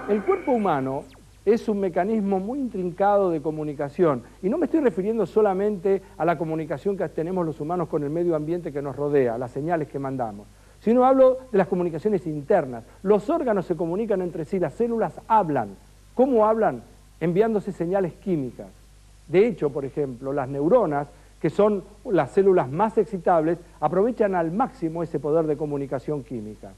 El cuerpo humano es un mecanismo muy intrincado de comunicación y no me estoy refiriendo solamente a la comunicación que tenemos los humanos con el medio ambiente que nos rodea, las señales que mandamos, sino hablo de las comunicaciones internas. Los órganos se comunican entre sí, las células hablan. ¿Cómo hablan? Enviándose señales químicas. De hecho, por ejemplo, las neuronas, que son las células más excitables, aprovechan al máximo ese poder de comunicación química.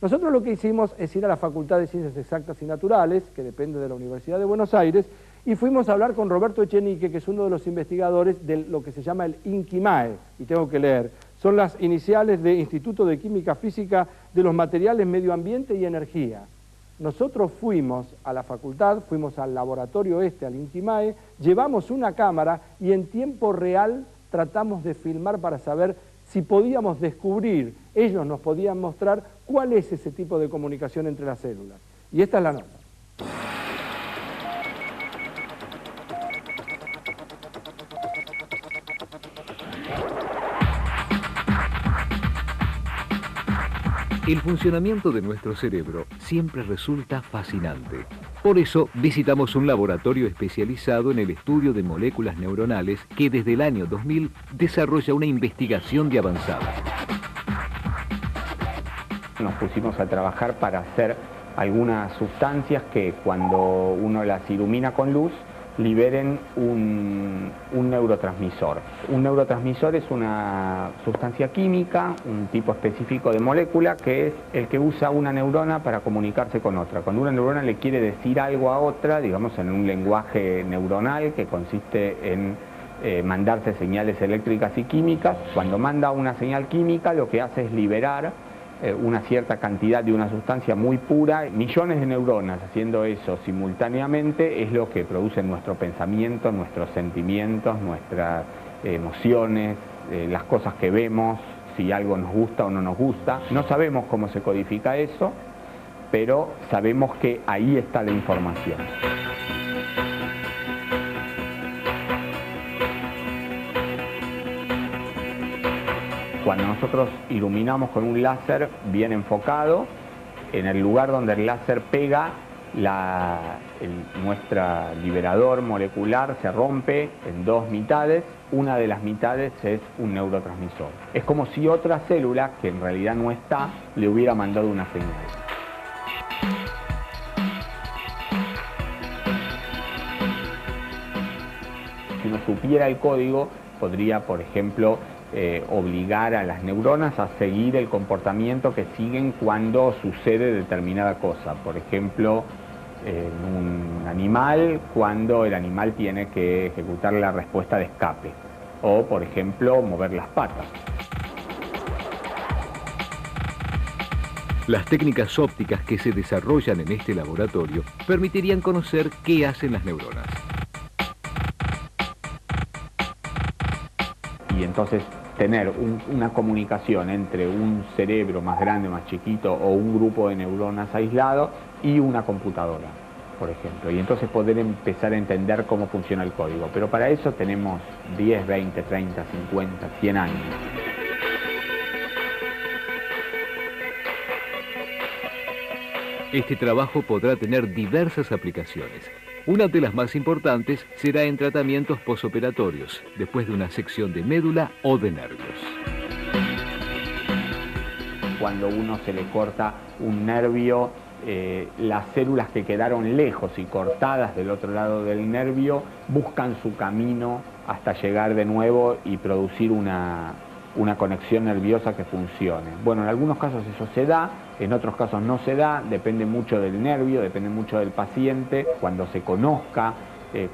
Nosotros lo que hicimos es ir a la Facultad de Ciencias Exactas y Naturales, que depende de la Universidad de Buenos Aires, y fuimos a hablar con Roberto Echenique, que es uno de los investigadores de lo que se llama el INQUIMAE, y tengo que leer. Son las iniciales de Instituto de Química Física de los Materiales, Medio Ambiente y Energía. Nosotros fuimos a la facultad, fuimos al laboratorio al INQUIMAE, llevamos una cámara y en tiempo real tratamos de filmar para saber si podíamos descubrir, ellos nos podían mostrar cuál es ese tipo de comunicación entre las células. Y esta es la nota. El funcionamiento de nuestro cerebro siempre resulta fascinante. Por eso visitamos un laboratorio especializado en el estudio de moléculas neuronales que desde el año 2000 desarrolla una investigación de avanzada. Nos pusimos a trabajar para hacer algunas sustancias que cuando uno las ilumina con luz liberen un neurotransmisor. Un neurotransmisor es una sustancia química, un tipo específico de molécula que es el que usa una neurona para comunicarse con otra. Cuando una neurona le quiere decir algo a otra, digamos en un lenguaje neuronal que consiste en mandarse señales eléctricas y químicas, cuando manda una señal química lo que hace es liberar una cierta cantidad de una sustancia muy pura, millones de neuronas haciendo eso simultáneamente es lo que produce nuestro pensamiento, nuestros sentimientos, nuestras emociones, las cosas que vemos, si algo nos gusta o no nos gusta. No sabemos cómo se codifica eso, pero sabemos que ahí está la información. Cuando nosotros iluminamos con un láser bien enfocado, en el lugar donde el láser pega, nuestro liberador molecular se rompe en dos mitades. Una de las mitades es un neurotransmisor. Es como si otra célula, que en realidad no está, le hubiera mandado una señal. Si uno supiera el código, podría, por ejemplo, obligar a las neuronas a seguir el comportamiento que siguen cuando sucede determinada cosa. Por ejemplo, en un animal, cuando el animal tiene que ejecutar la respuesta de escape. O, por ejemplo, mover las patas. Las técnicas ópticas que se desarrollan en este laboratorio permitirían conocer qué hacen las neuronas. Y entonces tener una comunicación entre un cerebro más grande, más chiquito, o un grupo de neuronas aislado y una computadora, por ejemplo. Y entonces poder empezar a entender cómo funciona el código. Pero para eso tenemos 10, 20, 30, 50, 100 años. Este trabajo podrá tener diversas aplicaciones. Una de las más importantes será en tratamientos posoperatorios, después de una sección de médula o de nervios. Cuando uno se le corta un nervio, las células que quedaron lejos y cortadas del otro lado del nervio buscan su camino hasta llegar de nuevo y producir una conexión nerviosa que funcione. Bueno, en algunos casos eso se da, en otros casos no se da, depende mucho del nervio, depende mucho del paciente. Cuando se conozca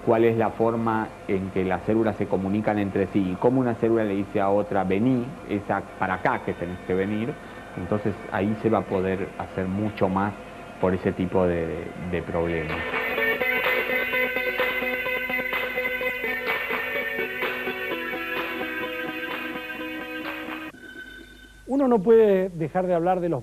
cuál es la forma en que las células se comunican entre sí y cómo una célula le dice a otra, vení, es para acá que tenés que venir, entonces ahí se va a poder hacer mucho más por ese tipo de problemas. Uno no puede dejar de hablar de los